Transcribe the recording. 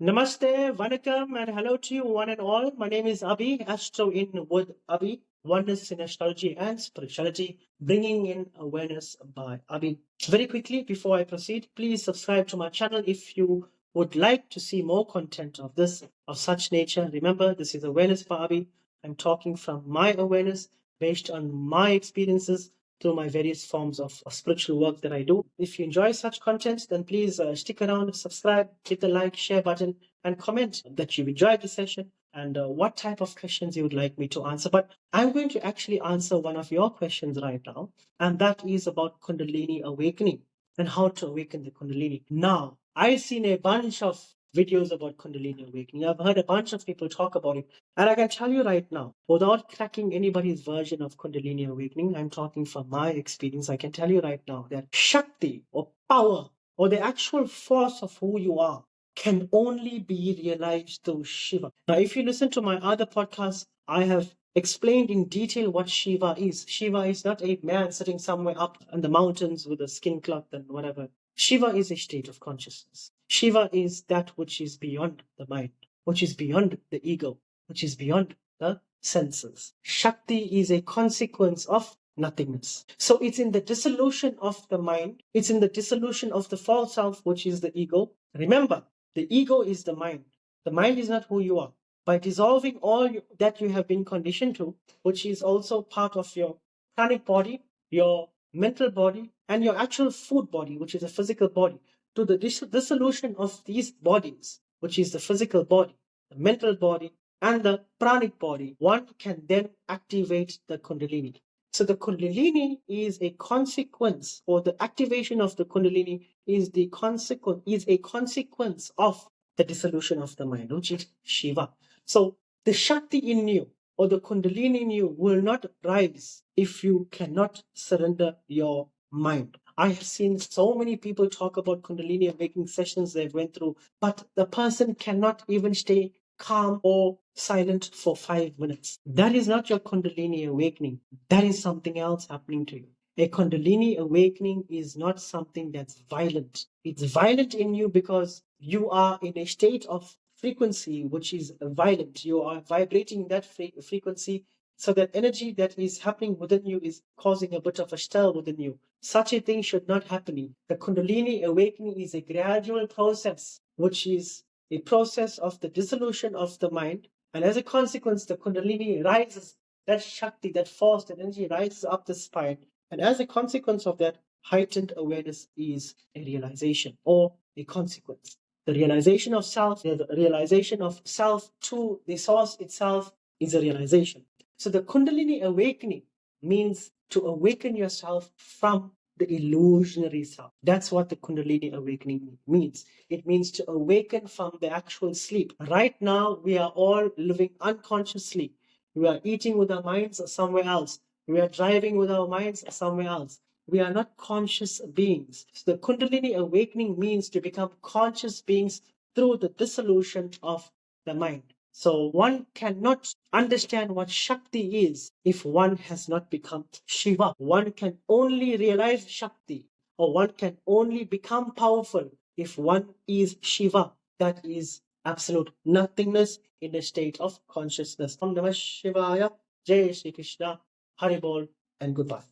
Namaste, Vanakkam, and hello to you one and all. My name is Abhi, Astro in with Abhi, Oneness in Astrology and Spirituality, bringing in awareness by Abhi. Very quickly, before I proceed, please subscribe to my channel if you would like to see more content of such nature. Remember, this is Awareness by Abhi. I'm talking from my awareness based on my experiences through my various forms of spiritual work that I do. If you enjoy such content, then please stick around, subscribe, hit the like, share button, and comment that you enjoyed the session and what type of questions you would like me to answer. But I'm going to actually answer one of your questions right now, and that is about Kundalini awakening and how to awaken the Kundalini. Now, I've seen a bunch of videos about Kundalini awakening. I've heard a bunch of people talk about it. And I can tell you right now, without cracking anybody's version of Kundalini awakening, I'm talking from my experience. I can tell you right now that Shakti or power or the actual force of who you are can only be realized through Shiva. Now, if you listen to my other podcasts, I have explained in detail what Shiva is. Shiva is not a man sitting somewhere up in the mountains with a skin cloth and whatever. Shiva is a state of consciousness. Shiva is that which is beyond the mind, which is beyond the ego, which is beyond the senses. Shakti is a consequence of nothingness. So it's in the dissolution of the mind, it's in the dissolution of the false self, which is the ego. Remember, the ego is the mind. The mind is not who you are. By dissolving all that you have been conditioned to, which is also part of your pranic body, your mental body, and your actual food body, which is a physical body, to the dissolution of these bodies, which is the physical body, the mental body, and the pranic body, one can then activate the Kundalini. So the Kundalini is a consequence, or the activation of the Kundalini is a consequence of the dissolution of the mind, which is Shiva. So the Shakti in you or the Kundalini in you will not rise if you cannot surrender your mind. I have seen so many people talk about Kundalini awakening sessions they've went through, but the person cannot even stay calm or silent for 5 minutes. That is not your Kundalini awakening. That is something else happening to you. A Kundalini awakening is not something that's violent. It's violent in you because you are in a state of frequency which is violent. You are vibrating that frequency, so that energy that is happening within you is causing a bit of a stir within you. Such a thing should not happen. The Kundalini awakening is a gradual process, which is a process of the dissolution of the mind. And as a consequence, the Kundalini rises, that Shakti, that force, that energy rises up the spine. And as a consequence of that, heightened awareness is a realization or a consequence. The realization of self, the realization of self to the source itself is a realization. So the Kundalini awakening means to awaken yourself from the illusionary self. That's what the Kundalini awakening means. It means to awaken from the actual sleep. Right now, we are all living unconsciously. We are eating with our minds somewhere else. We are driving with our minds somewhere else. We are not conscious beings. So the Kundalini awakening means to become conscious beings through the dissolution of the mind. So one cannot understand what Shakti is if one has not become Shiva. One can only realize Shakti, or one can only become powerful if one is Shiva. That is absolute nothingness in a state of consciousness. Om Namah Shivaya, Jai Shri Krishna, Hari Bol, and goodbye.